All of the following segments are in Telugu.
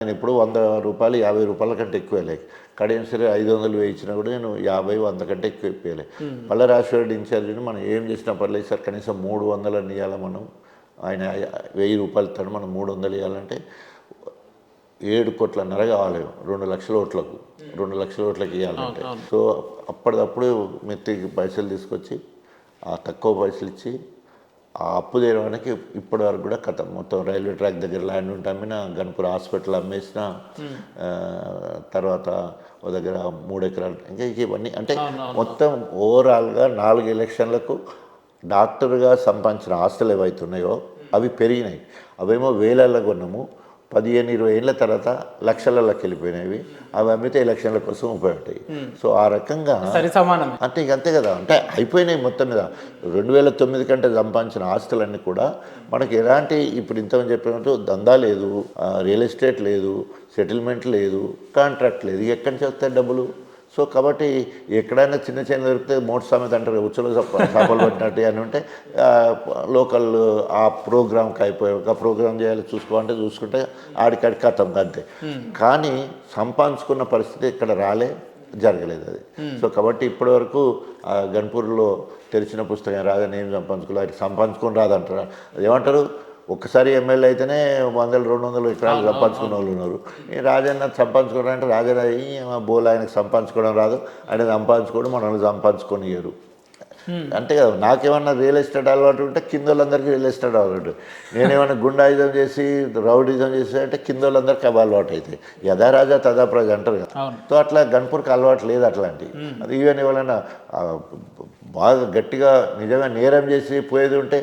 నేను ఇప్పుడు ₹100 ₹50 కంటే ఎక్కువ లేక కడియం సరే 500 వేయించినా కూడా నేను 50 100 కంటే ఎక్కువ ఇప్పలే. పల్ల రాజశేఖర్ ఇన్ఛార్జిని మనం ఏం చేసినా పర్లేదు సార్, కనీసం 300 ఇవ్వాలి. మనం ఆయన ₹1000 ఇస్తాడు, మనం 300 ఇవ్వాలంటే 7,5 కోట్ల కావాలి 2 లక్షల ఓట్లకు. 2 లక్షల ఓట్లకి ఇవ్వాలంటే సో అప్పటిదప్పుడు మెత్తికి పైసలు తీసుకొచ్చి ఆ తక్కువ పైసలు ఇచ్చి ఆ అప్పు తీరడానికి ఇప్పటి వరకు కూడా కథ మొత్తం రైల్వే ట్రాక్ దగ్గర ల్యాండ్ ఉంటే అమ్మిన, గన్పూర్ హాస్పిటల్ అమ్మేసిన, తర్వాత ఓ దగ్గర 3 ఎకరాలు ఇంకా ఇవన్నీ అంటే మొత్తం ఓవరాల్గా 4 ఎలక్షన్లకు డాక్టర్గా సంపాదించిన ఆస్తులు ఏవైతున్నాయో అవి పెరిగినాయి. అవేమో వేలల్లో కొన్నాము, 15-20 ఏళ్ళ తర్వాత లక్షలలోకి వెళ్ళిపోయినవి. అవి అమ్మితే ఎలక్షన్ల కోసం ఉపయోగపడతాయి. సో ఆ రకంగా అంటే ఇక అంతే కదా, అంటే అయిపోయినాయి మొత్తం మీద. 2009 కంటే సంపాదించిన ఆస్తులన్నీ కూడా మనకి ఎలాంటి ఇప్పుడు ఇంతమంది చెప్పినట్టు దందా లేదు, రియల్ ఎస్టేట్ లేదు, సెటిల్మెంట్ లేదు, కాంట్రాక్ట్ లేదు, ఎక్కడి నుంచి వస్తాయి డబ్బులు? సో కాబట్టి ఎక్కడైనా చిన్న చిన్న దొరికితే మోటు సామెత అంటారు, ఉచ్చులో చేపలు పట్టినట్టు అని ఉంటే లోకల్ ఆ ప్రోగ్రామ్కి అయిపోయాయి, ఆ ప్రోగ్రామ్ చేయాలి చూసుకోవాలంటే చూసుకుంటే ఆడికాడికి కథం అంతే. కానీ సంపాదించుకున్న పరిస్థితి ఇక్కడ జరగలేదు అది. సో కాబట్టి ఇప్పటివరకు గన్పూర్లో తెరిచిన పుస్తకం రాదని ఏం సంపాదించుకోలేదు, సంపాదించుకొని రాదంటారా? ఏమంటారు, ఒక్కసారి ఎమ్మెల్యే అయితేనే 100-200 ఎకరాలు సంపాదించుకున్న వాళ్ళు ఉన్నారు. ఈ రాజన్న సంపాదించుకోవడం అంటే రాజన్న బోల్ ఆయనకు సంపాదించుకోవడం రాదు, ఆయన సంపాదించుకోవడం మనల్ని సంపాదించుకొనియరు అంతే కదా. నాకేమన్నా రియల్ ఎస్టేట్ అలవాటు ఉంటే కింద వాళ్ళందరికీ రియల్ ఎస్టేట్ అలవాటు. నేనేమన్నా గుండాయిజం చేసి రౌడిజం చేసి అంటే కింద వాళ్ళందరికీ అవి అలవాటు అవుతాయి. యథా రాజా తదా ప్రజ అంటారు కదా. సో అట్లా గన్పూర్కి అలవాటు లేదు అట్లాంటివి. అది ఈవెన్ ఎవరైనా బాగా గట్టిగా నిజంగా నేరం చేసి పోయేది ఉంటే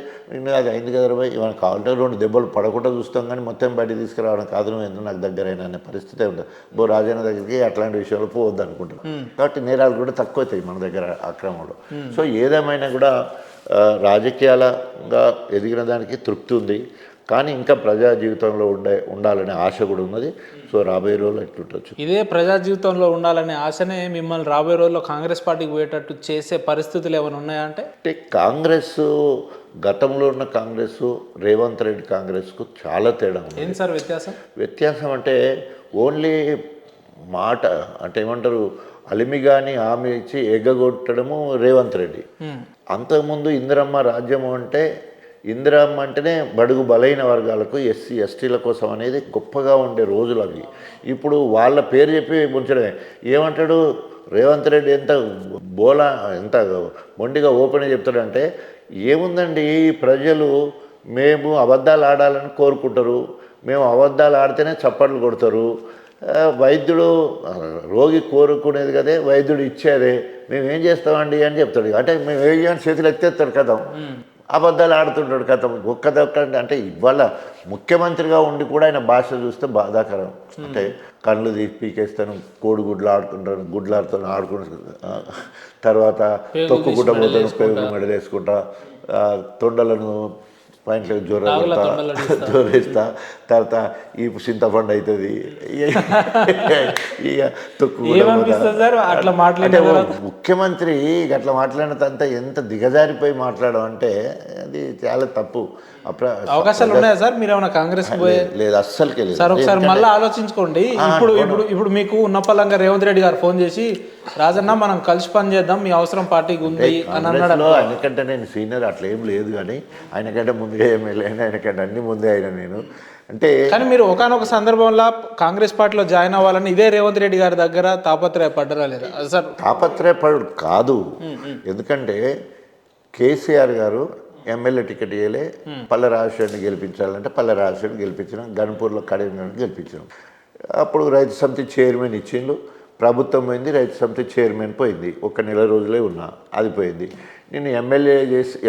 అది అయింది కదా పోయి ఏమైనా కావాలంటే 2 దెబ్బలు పడకుండా చూస్తాం, కానీ మొత్తం బయట తీసుకురావడం కాదు, నువ్వు ఎందుకు నాకు దగ్గరైనా అనే పరిస్థితి ఉంటుంది. రాజన్న దగ్గరికి అట్లాంటి విషయాలు పోవద్దు అనుకుంటాం. కాబట్టి నేరాలు కూడా తక్కువ అవుతాయి మన దగ్గర అక్రమంలో. సో ఏదేమైనా కూడా రాజకీయాలుగా ఎదిగిన దానికి తృప్తి ఉంది, కానీ ఇంకా ప్రజా జీవితంలో ఉండాలనే ఆశ కూడా ఉన్నది. సో రాబోయే రోజులు ఎట్లుండొచ్చు. ఇదే ప్రజా జీవితంలో ఉండాలనే ఆశనే మిమ్మల్ని రాబోయే రోజుల్లో కాంగ్రెస్ పార్టీకి పోయేటట్టు చేసే పరిస్థితులు ఏమైనా ఉన్నాయంటే? అంటే కాంగ్రెస్ గతంలో ఉన్న కాంగ్రెస్ రేవంత్ రెడ్డి కాంగ్రెస్కు చాలా తేడా ఉంది. ఏంటి సార్ వ్యత్యాసం? వ్యత్యాసం అంటే ఓన్లీ మాట అంటే ఏమంటారు, అలిమిగాని హామీ ఇచ్చి ఎగ్గగొట్టడము రేవంత్ రెడ్డి. అంతకుముందు ఇందిరమ్మ రాజ్యము అంటే ఇందిరమ్మ అంటేనే బడుగు బలైన వర్గాలకు ఎస్సీ ఎస్టీల కోసం అనేది గొప్పగా ఉండే రోజులు అవి. ఇప్పుడు వాళ్ళ పేరు చెప్పి ముంచడమే. ఏమంటాడు రేవంత్ రెడ్డి, ఎంత మొండిగా ఓపెన్గా చెప్తాడంటే, ఏముందండి ప్రజలు మేము అబద్ధాలు ఆడాలని కోరుకుంటారు, మేము అబద్ధాలు ఆడితేనే చప్పట్లు కొడతారు, వైద్యుడు రోగి కోరుకునేది కదే వైద్యుడు ఇచ్చేదే, మేమేం చేస్తామండి అని చెప్తాడు. అంటే మేము ఏం చేతులు ఎత్తేస్తాడు కదా, అబద్ధాలు ఆడుతుంటాడు కథ ఒక్కదొక్కండి. అంటే ఇవాళ ముఖ్యమంత్రిగా ఉండి కూడా ఆయన భాష చూస్తే బాధాకరం. అంటే కళ్ళు తీసి పీకేస్తాను, కోడిగుడ్లు ఆడుకుంటాను, గుడ్లాడుతాను ఆడుకుంటాను, తర్వాత తొక్కు గుడ్డ పోతాను, పెరుగు మెడలు వేసుకుంటా, తొండలను పాయింట్లు జోరేస్తా, తర్వాత ఈ చింతపండు అవుతుంది, ఇక తొక్కు అంటే ముఖ్యమంత్రి అట్లా మాట్లాడినంత ఎంత దిగజారిపోయి మాట్లాడడం అంటే అది చాలా తప్పు. అవకాశాలు ఉన్నాయా సార్? మీరు ఏమైనా కాంగ్రెస్ లేదు అస్సలకే లేదు సార్. ఒకసారి మళ్ళీ ఆలోచించుకోండి. ఇప్పుడు మీకు ఉన్నపల్లంగా రేవంత్ రెడ్డి గారు ఫోన్ చేసి, రాజన్న మనం కలిసి పని చేద్దాం, మీ అవసరం పార్టీకి ఉంది అని అన్నాడు. ఆయనకంటే నేను సీనియర్ అట్లా ఏం లేదు, కానీ ఆయనకంటే ముందే ఎమ్మెల్యే, ఆయనకంటే అన్ని ముందే అయినా నేను అంటే. కానీ మీరు ఒకనొక సందర్భంలో కాంగ్రెస్ పార్టీలో జాయిన్ అవ్వాలని ఇదే రేవంత్ రెడ్డి గారి దగ్గర తాపత్రయపడ్డరా లేదా సార్? తాపత్రయపడు కాదు, ఎందుకంటే కేసీఆర్ గారు ఎమ్మెల్యే టికెట్ ఇవ్వలే, పల్ల రాజశేఖర్ని గెలిపించాలంటే పల్ల రాజశేఖర్ని గెలిపించినాం, గన్పూర్లో కడియం గెలిపించినాం. అప్పుడు రైతు సమితి చైర్మన్ ఇచ్చిండు, ప్రభుత్వం పోయింది, రైతు సమితి చైర్మన్ పోయింది, 1 నెల రోజులే ఉన్నా, అది పోయింది. నేను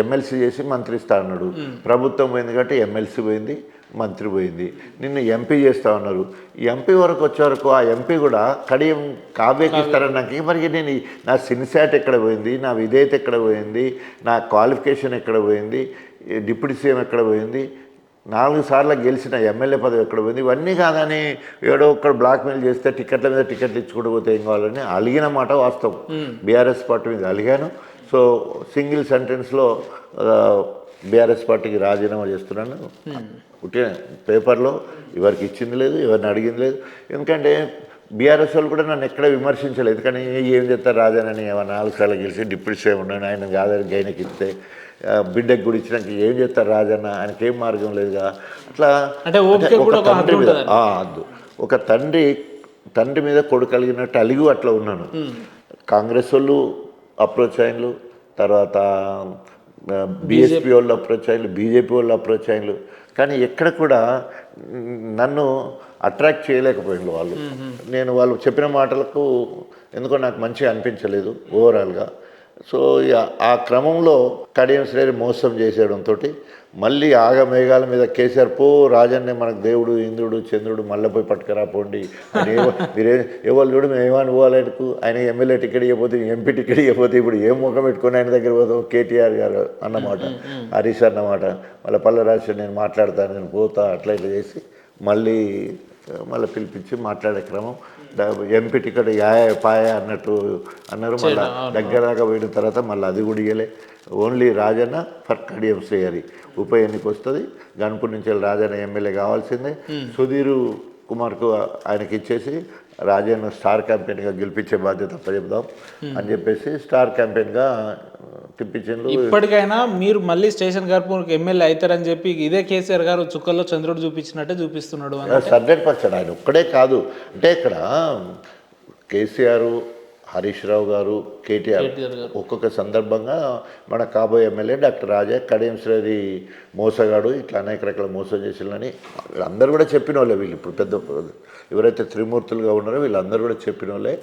ఎమ్మెల్సీ చేసి మంత్రి ఇస్తా అన్నాడు, ప్రభుత్వం పోయింది కాబట్టి ఎమ్మెల్సీ పోయింది, మంత్రి పోయింది. నిన్ను ఎంపీ చేస్తా ఉన్నారు, ఎంపీ వరకు వచ్చే వరకు ఆ ఎంపీ కూడా కడియం కావ్యకి ఇస్తారని నాకు. మరి నేను నా సిన్సాట్ ఎక్కడ పోయింది, నా విధేయత ఎక్కడ పోయింది, నా క్వాలిఫికేషన్ ఎక్కడ పోయింది, డిప్యూటీ సీఎం ఎక్కడ పోయింది, 4 సార్లు గెలిచిన ఎమ్మెల్యే పదవి ఎక్కడ పోయింది, ఇవన్నీ కాదని ఏడో ఒక్కడ బ్లాక్మెయిల్ చేస్తే టికెట్ల మీద టికెట్లు ఇచ్చుకుంటూ పోతే ఏం కావాలని అలిగిన మాట వాస్తవం. బీఆర్ఎస్ పార్టీ మీద అలిగాను. సో సింగిల్ సెంటెన్స్లో బీఆర్ఎస్ పార్టీకి రాజీనామా చేస్తున్నాను. ఒకటే పేపర్లో ఎవరికి ఇచ్చింది లేదు, ఎవరిని అడిగింది లేదు. ఎందుకంటే బీఆర్ఎస్ వాళ్ళు కూడా నన్ను ఎక్కడ విమర్శించలేదు. కానీ ఏం చేస్తారు రాజానని 4 సార్లు గెలిచి డిప్యూటీ సీఎం ఉన్నాను, ఆయన కాదని గైనకి ఇస్తే బిడ్డకి కూడా ఇచ్చినాక ఏం చేస్తారు రాజన్న, ఆయనకి ఏం మార్గం లేదుగా. అట్లా అంటే ఒక తండ్రి మీద ఒక తండ్రి మీద కొడుకు కలిగినట్టు అలిగి అట్లా ఉన్నాను. కాంగ్రెస్ వాళ్ళు అప్రోచ్ అయ్యారు, తర్వాత బీఎస్పీ వాళ్ళు అప్రోచ్ అయ్యారు, బీజేపీ వాళ్ళు అప్రోచ్ అయ్యారు. కానీ ఎక్కడ కూడా నన్ను అట్రాక్ట్ చేయలేకపోయింది వాళ్ళు. నేను వాళ్ళు చెప్పిన మాటలకు ఎందుకో నాకు మంచిగా అనిపించలేదు ఓవరాల్గా. సో ఆ క్రమంలో కడియం శ్రేణి మోసం చేసేయడంతో మళ్ళీ ఆగమేఘాల మీద కేసీఆర్ రాజన్నే మనకు దేవుడు, ఇంద్రుడు, చంద్రుడు, మళ్ళీ పోయి పట్టుకురా పోండి అని మీరే ఎవరు చూడు మేము ఏమని పోవాలనుకు, ఆయన ఎమ్మెల్యే టికెట్ ఇవ్వకపోతే ఎంపీ టికెట్ ఇవ్వకపోతే ఇప్పుడు ఏం ముఖం పెట్టుకుని ఆయన దగ్గర పోతాం. కేటీఆర్ గారు అన్నమాట, హరీష్ అన్నమాట, మళ్ళీ పల్లెరాజు నేను మాట్లాడతాను, నేను పోతా, అట్లా ఇట్లా చేసి మళ్ళీ పిలిపించి మాట్లాడే క్రమం. ఎంపీ టికెట్ పాయ అన్నట్టు అన్నారు. మళ్ళీ దగ్గర దాకా పోయిన తర్వాత మళ్ళీ అది కూడా ఇయ్యలే. ఓన్లీ రాజన్న ఫర్ కడియం శ్రేహరి ఉప ఎన్నిక వస్తుంది. గన్పూర్ నుంచి రాజన్న ఎమ్మెల్యే కావాల్సిందే. సుధీర్ కుమార్కు ఆయనకి ఇచ్చేసి రాజన్న స్టార్ క్యాంపెయిన్గా గెలిపించే బాధ్యత చెప్దాం అని చెప్పేసి స్టార్ క్యాంపెయిన్గా తిప్పించిండు. ఇప్పటికైనా మీరు మళ్ళీ స్టేషన్ గన్పూర్కి ఎమ్మెల్యే అవుతారని చెప్పి ఇదే కేసీఆర్ గారు చుక్కల్లో చంద్రుడు చూపించినట్టే చూపిస్తున్నాడు. 100% ఆయన ఒక్కడే కాదు. అంటే ఇక్కడ కేసీఆర్, హరీష్ రావు గారు, కేటీఆర్ ఒక్కొక్క సందర్భంగా మన కాబోయే ఎమ్మెల్యే డాక్టర్ రాజా కడియం శ్రేణి మోసగాడు, ఇట్లా అనేక రకాల మోసం చేసిందని అందరూ కూడా చెప్పిన వాళ్ళే. వీళ్ళు ఇప్పుడు పెద్ద ఎవరైతే త్రిమూర్తులుగా ఉన్నారో వీళ్ళందరూ కూడా చెప్పిన వాళ్ళే.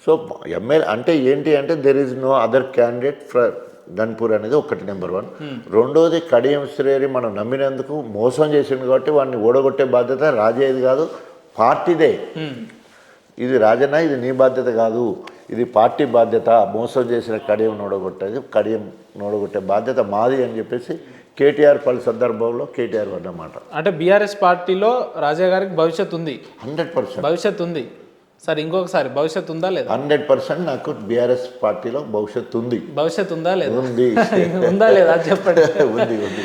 సో ఎమ్మెల్యే అంటే ఏంటి అంటే there is no other candidate for Ghanpur అనేది ఒకటి నెంబర్ 1. రెండోది కడియం శ్రేణి మనం నమ్మినందుకు మోసం చేసింది కాబట్టి వాడిని ఓడగొట్టే బాధ్యత రాజేది కాదు, పార్టీదే. ఇది రాజన్న, ఇది నీ బాధ్యత కాదు, ఇది పార్టీ బాధ్యత. మోసం చేసిన కడియం నోడగొట్టే బాధ్యత మాది అని చెప్పేసి కేటీఆర్ పలు సందర్భంలో కేటీఆర్ అన్నమాట. అంటే బీఆర్ఎస్ పార్టీలో రాజా గారికి భవిష్యత్తు ఉంది, 100% భవిష్యత్తు ఉంది. సార్ ఇంకొకసారి భవిష్యత్తు ఉందా లేదా? 100% నాకు బీఆర్ఎస్ పార్టీలో భవిష్యత్తు ఉంది. భవిష్యత్తు ఉందా లేదా? ఉంది. ఉందా లేదా చెప్పండి. ఉంది.